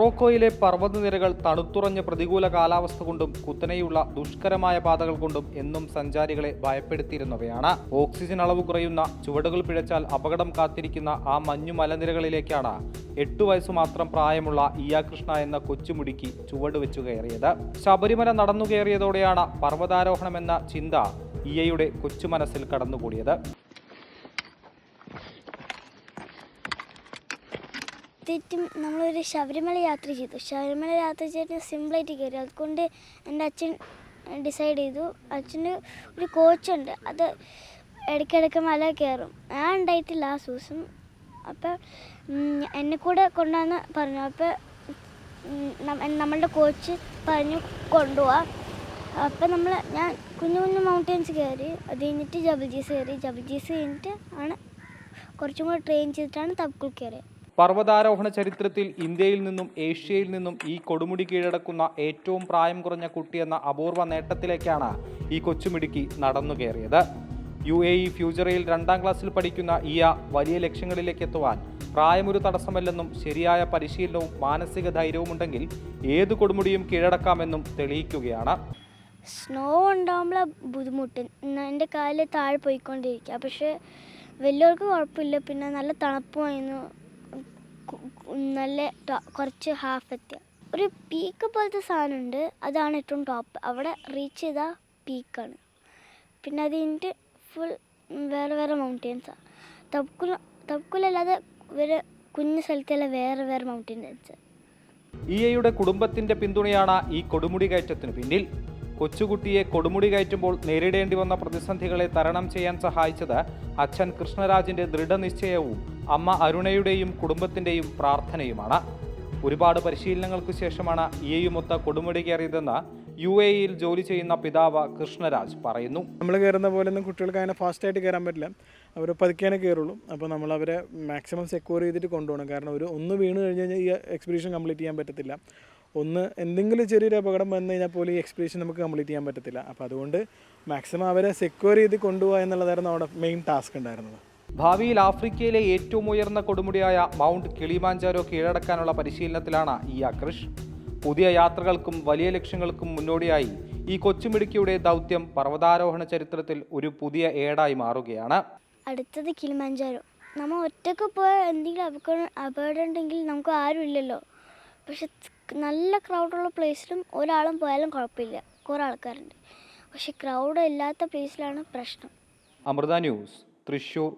മൊറോക്കോയിലെ പർവ്വതനിരകൾ തണുത്തുറഞ്ഞ പ്രതികൂല കാലാവസ്ഥ കൊണ്ടും കുത്തനെയുള്ള ദുഷ്കരമായ പാതകൾ കൊണ്ടും എന്നും സഞ്ചാരികളെ ഭയപ്പെടുത്തിയിരുന്നവയാണ്. ഓക്സിജൻ അളവ് കുറയുന്ന, ചുവടുകൾ പിഴച്ചാൽ അപകടം കാത്തിരിക്കുന്ന ആ മഞ്ഞു മലനിരകളിലേക്കാണ് 8 വയസ്സു മാത്രം പ്രായമുള്ള ഇയ കൃഷ്ണ എന്ന കൊച്ചുമുടിക്ക് ചുവട് വെച്ചു കയറിയത്. ശബരിമല നടന്നു കയറിയതോടെയാണ് പർവ്വതാരോഹണമെന്ന ചിന്ത ഇയയുടെ കൊച്ചു മനസ്സിൽ കടന്നുകൂടിയത്. നമ്മളൊരു ശബരിമല യാത്ര ചെയ്തു. ശബരിമല യാത്ര ചെയ്തിട്ട് സിമ്പിളായിട്ട് കയറി. അതുകൊണ്ട് എൻ്റെ അച്ഛൻ ഡിസൈഡ് ചെയ്തു. അച്ഛൻ്റെ ഒരു കോച്ചുണ്ട്, അത് ഇടയ്ക്കിടയ്ക്ക് മല കയറും. ഞാൻ ഉണ്ടായിട്ടില്ല ആ ദിവസം. അപ്പോൾ എന്നെ കൂടെ കൊണ്ടുവന്ന് പറഞ്ഞു. അപ്പോൾ നമ്മളുടെ കോച്ച് പറഞ്ഞു കൊണ്ടുപോവാം. അപ്പോൾ ഞാൻ കുഞ്ഞു കുഞ്ഞു മൗണ്ടൻസ് കയറി. അത് കഴിഞ്ഞിട്ട് ജബൽജീസ് കയറി. ജബൽജീസ് കഴിഞ്ഞിട്ട് ആണ് കുറച്ചും കൂടെ ട്രെയിൻ ചെയ്തിട്ടാണ് തബ്കുൽ കയറിയത്. പർവ്വതാരോഹണ ചരിത്രത്തിൽ ഇന്ത്യയിൽ നിന്നും ഏഷ്യയിൽ നിന്നും ഈ കൊടുമുടി കീഴടക്കുന്ന ഏറ്റവും പ്രായം കുറഞ്ഞ കുട്ടിയെന്ന അപൂർവ നേട്ടത്തിലേക്കാണ് ഈ കൊച്ചുമിടുക്കി നടന്നു കയറിയത്. UAE ഫ്യൂച്ചറിൽ 2ാം ക്ലാസ്സിൽ പഠിക്കുന്ന ഇയ വലിയ ലക്ഷ്യങ്ങളിലേക്ക് എത്തുവാൻ പ്രായമൊരു തടസ്സമല്ലെന്നും ശരിയായ പരിശീലനവും മാനസിക ധൈര്യവുമുണ്ടെങ്കിൽ ഏത് കൊടുമുടിയും കീഴടക്കാമെന്നും തെളിയിക്കുകയാണ്. സ്നോ ഉണ്ടാകുമ്പോൾ ബുദ്ധിമുട്ട്, എൻ്റെ കാലിൽ താഴെ പോയിക്കൊണ്ടിരിക്കുക. പക്ഷേ വലിയവർക്ക് കുഴപ്പമില്ല. പിന്നെ നല്ല തണുപ്പുമായിരുന്നു. നല്ല കുറച്ച് ഹാഫ് എത്തിയ ഒരു പീക്ക് പോലത്തെ സാധനമുണ്ട്, അതാണ് ഏറ്റവും ടോപ്പ്. അവിടെ റീച്ച് ചെയ്താൽ പീക്കാണ്. പിന്നെ അത് കഴിഞ്ഞിട്ട് ഫുൾ വേറെ വേറെ മൗണ്ടെയ്ൻസാണ്. തബ്കുലല്ലാതെ വേറെ കുഞ്ഞു സ്ഥലത്തുള്ള വേറെ വേറെ മൗണ്ടെയ്ൻസ്. ഇയയുടെ കുടുംബത്തിന്റെ പിന്തുണയാണ് ഈ കൊടുമുടി കയറ്റത്തിന് പിന്നിൽ. കൊച്ചുകുട്ടിയെ കൊടുമുടി കയറ്റുമ്പോൾ നേരിടേണ്ടി വന്ന പ്രതിസന്ധികളെ തരണം ചെയ്യാൻ സഹായിച്ചത് അച്ഛൻ കൃഷ്ണരാജിന്റെ ദൃഢനിശ്ചയവും അമ്മ അരുണയുടെയും കുടുംബത്തിന്റെയും പ്രാർത്ഥനയുമാണ്. ഒരുപാട് പരിശീലനങ്ങൾക്ക് ശേഷമാണ് ഇയയുമൊത്ത കൊടുമുടി കയറിയതെന്ന് UAEയിൽ ജോലി ചെയ്യുന്ന പിതാവ് കൃഷ്ണരാജ് പറയുന്നു. നമ്മൾ കയറുന്ന പോലെ ഒന്നും കുട്ടികൾക്ക് അങ്ങനെ ഫാസ്റ്റായിട്ട് കയറാൻ പറ്റില്ല. അവർ പതുക്കെയാണ് കയറുള്ളൂ. അപ്പോൾ നമ്മൾ അവരെ മാക്സിമം സെക്യൂർ ചെയ്തിട്ട് കൊണ്ടുപോകണം. കാരണം ഒന്ന് വീണ് കഴിഞ്ഞ് കഴിഞ്ഞാൽ ഈ എക്സ്പീഡിഷൻ കംപ്ലീറ്റ് ചെയ്യാൻ പറ്റത്തില്ല. എന്തെങ്കിലും ചെറിയൊരു അപകടം വന്നു കഴിഞ്ഞാൽ പോലും ഈ എക്സ്പീഡിഷൻ നമുക്ക് കംപ്ലീറ്റ് ചെയ്യാൻ പറ്റത്തില്ല. അപ്പോൾ അതുകൊണ്ട് മാക്സിമം അവരെ സെക്യൂർ ചെയ്ത് കൊണ്ടുപോകുക എന്നുള്ളതായിരുന്നു അവിടെ മെയിൻ ടാസ്ക് ഉണ്ടായിരുന്നത്. ഭാവിയിൽ ആഫ്രിക്കയിലെ ഏറ്റവും ഉയർന്ന കൊടുമുടിയായ മൗണ്ട് കിളിമാഞ്ചാരോ കീഴടക്കാനുള്ള പരിശീലനത്തിലാണ് ഇയ കൃഷ്. പുതിയ യാത്രകൾക്കും വലിയ ലക്ഷ്യങ്ങൾക്കും മുന്നോടിയായി ഈ കൊച്ചുമിടുക്കിയുടെ ദൗത്യം പർവ്വതാരോഹണ ചരിത്രത്തിൽ ഒരു പുതിയ ഏടായി മാറുകയാണ്. അടുത്തത് കിളിമാഞ്ചാരോ. നമ്മൾ ഒറ്റയ്ക്ക് പോയ എന്തെങ്കിലും അപകടം ഉണ്ടെങ്കിൽ നമുക്ക് ആരും ഇല്ലല്ലോ. പക്ഷെ നല്ല ക്രൗഡുള്ള പ്ലേസിലും ഒരാളും പോയാലും കുഴപ്പമില്ല, കുറേ ആൾക്കാരുണ്ട്. പക്ഷെ ക്രൗഡ് ഇല്ലാത്ത പ്ലേസിലാണ് പ്രശ്നം. അമൃത ന്യൂസ്, തൃശ്ശൂർ.